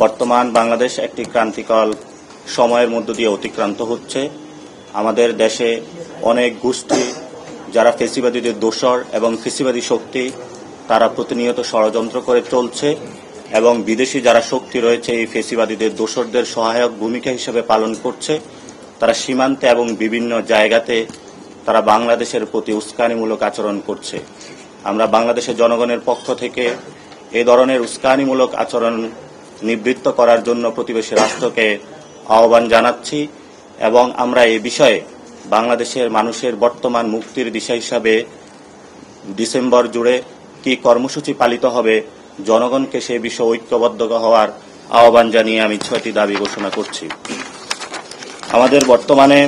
বর্তমান বাংলাদেশ একটি ক্রান্তিকাল সময়ের মধ্য দিয়ে অতিক্রান্ত হচ্ছে। আমাদের দেশে অনেক গোষ্ঠী যারা ফেসিবাদীদের দোসর এবং ফেসিবাদী শক্তি, তারা প্রতিনিয়ত ষড়যন্ত্র করে চলছে এবং বিদেশি যারা শক্তি রয়েছে এই ফেসিবাদীদের দোসরদের সহায়ক ভূমিকা হিসেবে পালন করছে। তারা সীমান্তে এবং বিভিন্ন জায়গাতে তারা বাংলাদেশের প্রতি উস্কানিমূলক আচরণ করছে। আমরা বাংলাদেশের জনগণের পক্ষ থেকে এই ধরনের উস্কানিমূলক আচরণ নিবৃত্ত করার জন্য প্রতিবেশী রাষ্ট্রকে আহ্বান জানাচ্ছি এবং আমরা এই বিষয়ে বাংলাদেশের মানুষের বর্তমান মুক্তির দিশা হিসাবে ডিসেম্বর জুড়ে কি কর্মসূচি পালিত হবে, জনগণকে সে বিষয়ে ঐক্যবদ্ধ হওয়ার আহ্বান জানিয়ে আমি 6টি দাবি ঘোষণা করছি। আমাদের বর্তমানে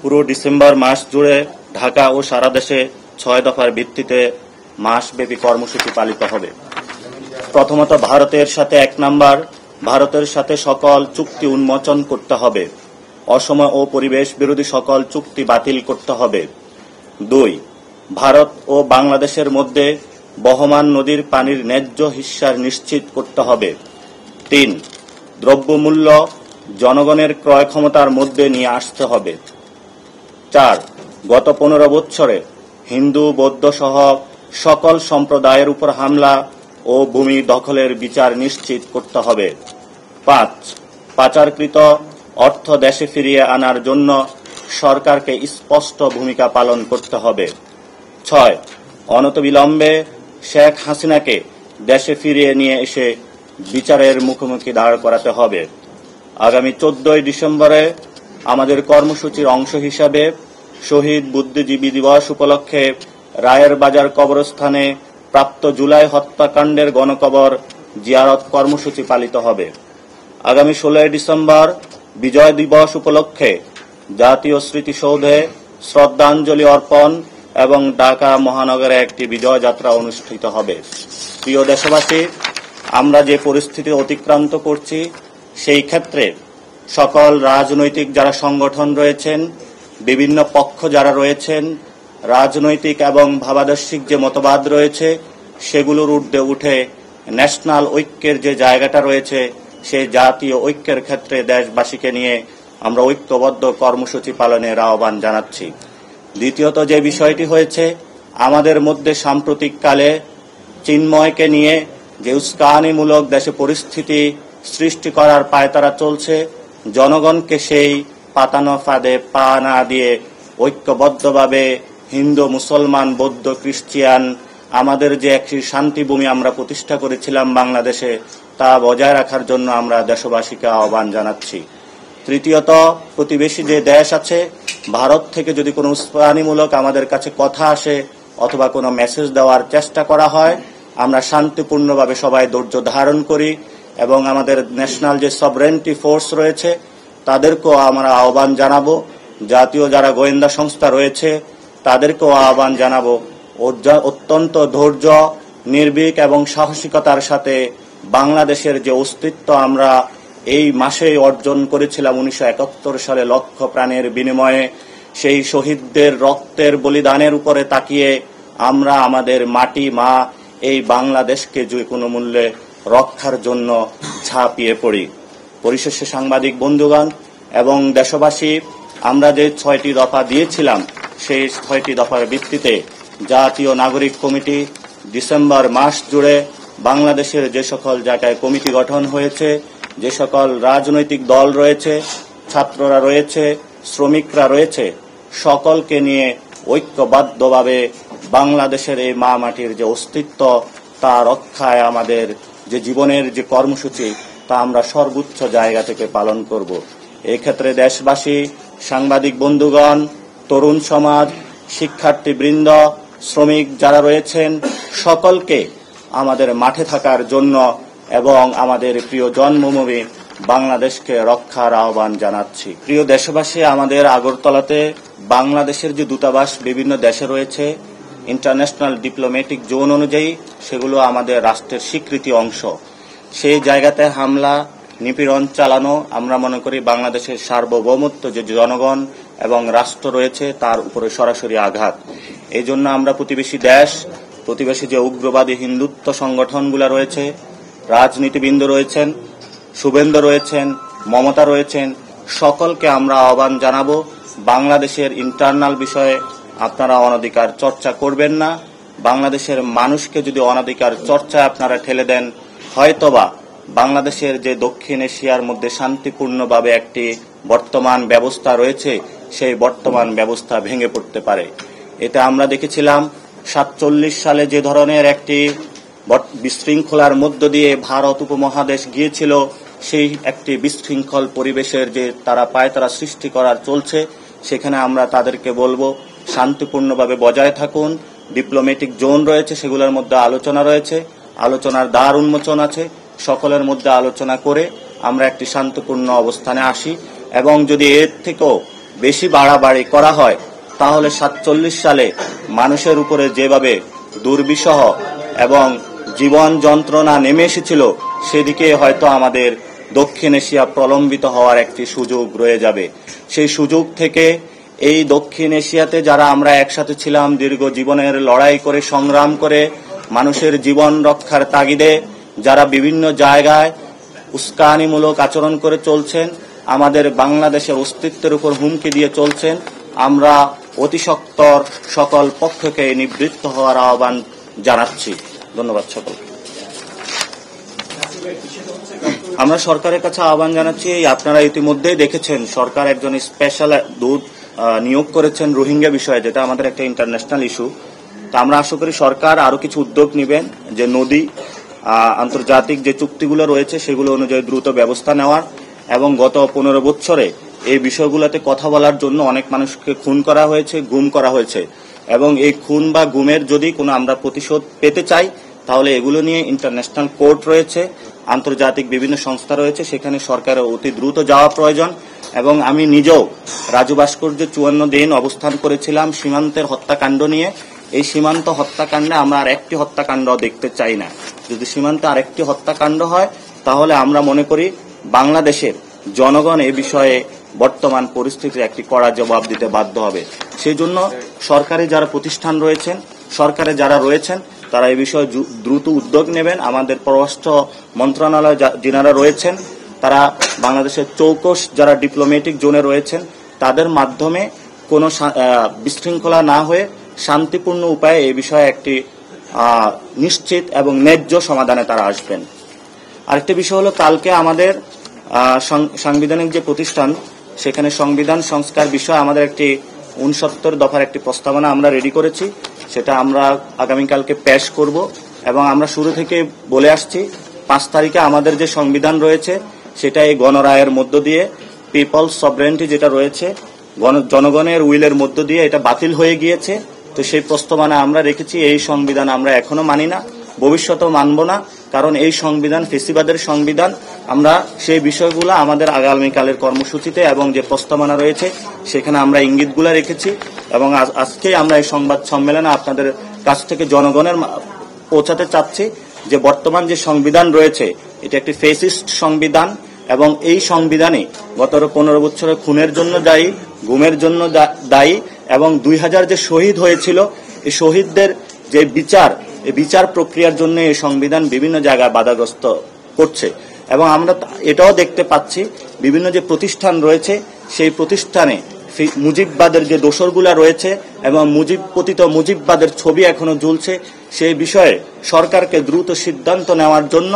পুরো ডিসেম্বর মাস জুড়ে ঢাকা ও সারা দেশে 6 দফার ভিত্তিতে মাসব্যাপী কর্মসূচি পালিত হবে। প্রথমত, ভারতের সাথে 1 নাম্বার, ভারতের সাথে সকল চুক্তি উন্মোচন করতে হবে। অসম ও পরিবেশ বিরোধী সকল চুক্তি বাতিল করতে হবে। 2, ভারত ও বাংলাদেশের মধ্যে বহমান নদীর পানির ন্যায্য হিস্যা নিশ্চিত করতে হবে। 3, দ্রব্যমূল্য জনগণের ক্রয় ক্ষমতার মধ্যে নিয়ে আসতে হবে। 4, গত 15 বৎসরে হিন্দু বৌদ্ধ সহ সকল সম্প্রদায়ের উপর হামলা ও ভূমি দখলের বিচার নিশ্চিত করতে হবে। 5, পাচারকৃত অর্থ দেশে ফিরিয়ে আনার জন্য সরকারকে স্পষ্ট ভূমিকা পালন করতে হবে। 6, অনতিবিলম্বে শেখ হাসিনাকে দেশে ফিরিয়ে নিয়ে এসে বিচারের মুখোমুখি দাঁড় করাতে হবে। আগামী 14 ডিসেম্বরে আমাদের কর্মসূচির অংশ হিসাবে শহীদ বুদ্ধিজীবী দিবস উপলক্ষে রায়ের বাজার কবরস্থানে প্রাপ্ত জুলাই হত্যাকাণ্ডের গণকবর জিয়ারত কর্মসূচি পালিত হবে। আগামী 16 ডিসেম্বর বিজয় দিবস উপলক্ষে জাতীয় স্মৃতিসৌধে শ্রদ্ধাঞ্জলি অর্পণ এবং ঢাকা মহানগরে একটি বিজয় যাত্রা অনুষ্ঠিত হবে। প্রিয় দেশবাসী, আমরা যে পরিস্থিতি অতিক্রান্ত করছি সেই ক্ষেত্রে সকল রাজনৈতিক যারা সংগঠন রয়েছেন, বিভিন্ন পক্ষ যারা রয়েছেন, রাজনৈতিক এবং ভাবাদর্শিক যে মতবাদ রয়েছে সেগুলোর ঊর্ধ্বে উঠে ন্যাশনাল ঐক্যের যে জায়গাটা রয়েছে সেই জাতীয় ঐক্যের ক্ষেত্রে দেশবাসীকে নিয়ে আমরা ঐক্যবদ্ধ কর্মসূচি পালনের আহ্বান জানাচ্ছি। দ্বিতীয়ত যে বিষয়টি হয়েছে, আমাদের মধ্যে সাম্প্রতিককালে চিন্ময়কে নিয়ে যে উস্কানিমূলক দেশে পরিস্থিতি সৃষ্টি করার পায়তারা চলছে, জনগণকে সেই পাতানো ফাঁদে পা না দিয়ে ঐক্যবদ্ধভাবে হিন্দু, মুসলমান, বৌদ্ধ, খ্রিস্টিয়ান আমাদের যে একটি শান্তিভূমি আমরা প্রতিষ্ঠা করেছিলাম বাংলাদেশে, তা বজায় রাখার জন্য আমরা দেশবাসীকে আহ্বান জানাচ্ছি। তৃতীয়ত, প্রতিবেশী যে দেশ আছে, ভারত থেকে যদি কোনো উস্কানিমূলক আমাদের কাছে কথা আসে অথবা কোনো মেসেজ দেওয়ার চেষ্টা করা হয়, আমরা শান্তিপূর্ণভাবে সবাই ধৈর্য ধারণ করি এবং আমাদের ন্যাশনাল যে সভরেন্টি ফোর্স রয়েছে তাদেরকেও আমরা আহ্বান জানাবো। জাতীয় যারা গোয়েন্দা সংস্থা রয়েছে তাদেরকেও আহ্বান জানাবো অত্যন্ত ধৈর্য, নির্ভীক এবং সাহসিকতার সাথে বাংলাদেশের যে অস্তিত্ব আমরা এই মাসেই অর্জন করেছিলাম 1971 সালে লক্ষ প্রাণের বিনিময়ে, সেই শহীদদের রক্তের বলিদানের উপরে তাকিয়ে আমরা আমাদের মাটি মা এই বাংলাদেশকে যে কোনো মূল্যে রক্ষার জন্য ঝাঁপিয়ে পড়ি। পরিশেষে সাংবাদিক বন্ধুগণ এবং দেশবাসী, আমরা যে 6টি দফা দিয়েছিলাম সেই 6টি দফার ভিত্তিতে জাতীয় নাগরিক কমিটি ডিসেম্বর মাস জুড়ে বাংলাদেশের যে সকল জায়গায় কমিটি গঠন হয়েছে, যে সকল রাজনৈতিক দল রয়েছে, ছাত্ররা রয়েছে, শ্রমিকরা রয়েছে, সকলকে নিয়ে ঐক্যবদ্ধভাবে বাংলাদেশের এই মা মাটির যে অস্তিত্ব তা রক্ষায় আমাদের যে জীবনের যে কর্মসূচি তা আমরা সর্বোচ্চ জায়গা থেকে পালন করব। এই ক্ষেত্রে দেশবাসী, সাংবাদিক বন্ধুগণ, তরুণ সমাজ, শিক্ষার্থীবৃন্দ, শ্রমিক যারা রয়েছেন সকলকে আমাদের মাঠে থাকার জন্য এবং আমাদের প্রিয় জন্মভূমি বাংলাদেশকে রক্ষার আহ্বান জানাচ্ছি। প্রিয় দেশবাসী, আমাদের আগরতলাতে বাংলাদেশের যে দূতাবাস বিভিন্ন দেশে রয়েছে, ইন্টারন্যাশনাল ডিপ্লোম্যাটিক জোন অনুযায়ী সেগুলো আমাদের রাষ্ট্রের স্বীকৃতি অংশ। সেই জায়গাতে হামলা, নিপীড়ন চালানো আমরা মনে করি বাংলাদেশের সার্বভৌমত্ব যে জনগণ এবং রাষ্ট্র রয়েছে তার উপরে সরাসরি আঘাত। এই জন্য আমরা প্রতিবেশী যে উগ্রবাদী হিন্দুত্ব সংগঠনগুলো রয়েছে, রাজনীতিবৃন্দ রয়েছেন, শুভেন্দু রয়েছেন, মমতা রয়েছেন, সকলকে আমরা আহ্বান জানাবো, বাংলাদেশের ইন্টারনাল বিষয়ে আপনারা অনধিকার চর্চা করবেন না। বাংলাদেশের মানুষকে যদি অনধিকার চর্চায় আপনারা ঠেলে দেন, হয়তোবা বাংলাদেশের যে দক্ষিণ এশিয়ার মধ্যে শান্তিপূর্ণভাবে একটি বর্তমান ব্যবস্থা রয়েছে, সেই বর্তমান ব্যবস্থা ভেঙে পড়তে পারে। এতে আমরা দেখেছিলাম 47 সালে যে ধরনের একটি বিশৃঙ্খলার মধ্য দিয়ে ভারত উপমহাদেশ গিয়েছিল, সেই একটি বিশৃঙ্খল পরিবেশের যে তারা সৃষ্টি করার চলছে, সেখানে আমরা তাদেরকে বলবো শান্তিপূর্ণভাবে বজায় থাকুন। ডিপ্লোম্যাটিক জোন রয়েছে, সেগুলোর মধ্যে আলোচনা রয়েছে, আলোচনার দ্বার উন্মোচন আছে, সকলের মধ্যে আলোচনা করে আমরা একটি শান্তিপূর্ণ অবস্থানে আসি। এবং যদি এর থেকেও বেশি বাড়াবাড়ি করা হয়, তাহলে 47 সালে মানুষের উপরে যেভাবে দুর্বিষহ এবং জীবন যন্ত্রণা নেমে এসেছিল, সেদিকে হয়তো আমাদের দক্ষিণ এশিয়া প্রলম্বিত হওয়ার একটি সুযোগ রয়ে যাবে। সেই সুযোগ থেকে এই দক্ষিণ এশিয়াতে যারা আমরা একসাথে ছিলাম, দীর্ঘ জীবনের লড়াই করে সংগ্রাম করে মানুষের জীবন রক্ষার তাগিদে যারা বিভিন্ন জায়গায় উস্কানিমূলক আচরণ করে চলছেন, আমাদের বাংলাদেশের অস্তিত্বের উপর হুমকি দিয়ে চলছেন, আমরা অতিসত্বর সকল পক্ষকে নিবৃত্ত হওয়ার আহ্বান জানাচ্ছি। ধন্যবাদ সকলকে। আমরা সরকারের কাছে আহ্বান জানাচ্ছি, আপনারা ইতিমধ্যেই দেখেছেন সরকার একজন স্পেশাল দূত নিয়োগ করেছেন রোহিঙ্গা বিষয়ে, যেটা আমাদের একটা ইন্টারন্যাশনাল ইস্যু। তা আমরা আশা করি সরকার আরো কিছু উদ্যোগ নেবেন, যে নদী আন্তর্জাতিক যে চুক্তিগুলো রয়েছে সেগুলো অনুযায়ী দ্রুত ব্যবস্থা নেওয়ার, এবং গত 15 বছরে এই বিষয়গুলোতে কথা বলার জন্য অনেক মানুষকে খুন করা হয়েছে, গুম করা হয়েছে, এবং এই খুন বা গুমের যদি কোনো আমরা প্রতিশোধ পেতে চাই, তাহলে এগুলো নিয়ে ইন্টারন্যাশনাল কোর্ট রয়েছে, আন্তর্জাতিক বিভিন্ন সংস্থা রয়েছে, সেখানে সরকারের অতি দ্রুত যাওয়া প্রয়োজন। এবং আমি নিজেও রাজু ভাস্কর্যে 54 দিন অবস্থান করেছিলাম সীমান্তের হত্যাকাণ্ড নিয়ে। এই সীমান্ত হত্যাকাণ্ডে আমরা আর একটি হত্যাকাণ্ড দেখতে চাই না। যদি সীমান্তে আরেকটি হত্যাকাণ্ড হয়, তাহলে আমরা মনে করি বাংলাদেশের জনগণ এ বিষয়ে বর্তমান পরিস্থিতির একটি কড়া জবাব দিতে বাধ্য হবে। সেই জন্য সরকারি যারা প্রতিষ্ঠান রয়েছেন, সরকারে যারা রয়েছেন, তারা এই বিষয়ে দ্রুত উদ্যোগ নেবেন। আমাদের পররাষ্ট্র মন্ত্রণালয় যারা রয়েছেন, তারা বাংলাদেশের চৌকস যারা ডিপ্লোম্যাটিক জোনে রয়েছেন, তাদের মাধ্যমে কোনো বিশৃঙ্খলা না হয়ে শান্তিপূর্ণ উপায়ে এই বিষয়ে একটি নিশ্চিত এবং ন্যায্য সমাধানে তারা আসবেন। আরেকটি বিষয় হলো, কালকে আমাদের সাংবিধানিক যে প্রতিষ্ঠান, সেখানে সংবিধান সংস্কার বিষয়ে আমাদের একটি 69 দফার একটি প্রস্তাবনা আমরা রেডি করেছি। সেটা আমরা আগামীকালকে পেশ করব। এবং আমরা শুরু থেকে বলে আসছি, 5 তারিখে আমাদের যে সংবিধান রয়েছে, সেটা এই গণরায়ের মধ্য দিয়ে পিপলস সভরেন্টি যেটা রয়েছে, জনগণের উইলের মধ্য দিয়ে এটা বাতিল হয়ে গিয়েছে। তো সেই প্রস্তাবনা আমরা রেখেছি। এই সংবিধান আমরা এখনো মানি না, ভবিষ্যতেও মানব না, কারণ এই সংবিধান ফেসিবাদের সংবিধান। আমরা সেই বিষয়গুলো আমাদের আগামীকালের কর্মসূচিতে এবং যে প্রস্তাবনা রয়েছে সেখানে আমরা ইঙ্গিতগুলো রেখেছি। এবং আজকে আমরা এই সংবাদ সম্মেলনে আপনাদের কাছ থেকে জনগণের পৌঁছাতে চাচ্ছি যে বর্তমান যে সংবিধান রয়েছে, এটা একটি ফেসিস্ট সংবিধান, এবং এই সংবিধানে গত 15 বছরের খুনের জন্য দায়ী, গুমের জন্য দায়ী, এবং 2000 যে শহীদ হয়েছিল, এই শহীদদের যে এই বিচার প্রক্রিয়ার জন্য এই সংবিধান বিভিন্ন জায়গায় বাধাগ্রস্ত করছে। এবং আমরা এটাও দেখতে পাচ্ছি বিভিন্ন যে প্রতিষ্ঠান রয়েছে, সেই প্রতিষ্ঠানে মুজিববাদের যে দোসরগুলা রয়েছে এবং পতিত মুজিববাদের ছবি এখনো ঝুলছে। সেই বিষয়ে সরকারকে দ্রুত সিদ্ধান্ত নেওয়ার জন্য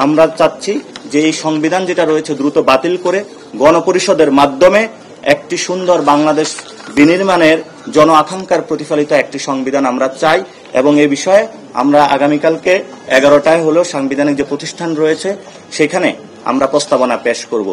আমরা চাচ্ছি যে এই সংবিধান যেটা রয়েছে দ্রুত বাতিল করে গণপরিষদের মাধ্যমে একটি সুন্দর বাংলাদেশ বিনির্মাণের জন আকাঙ্ক্ষার প্রতিফলিত একটি সংবিধান আমরা চাই। এবং এই বিষয়ে আমরা আগামীকালকে 11টায় হলেও সাংবিধানিক যে প্রতিষ্ঠান রয়েছে সেখানে আমরা প্রস্তাবনা পেশ করব।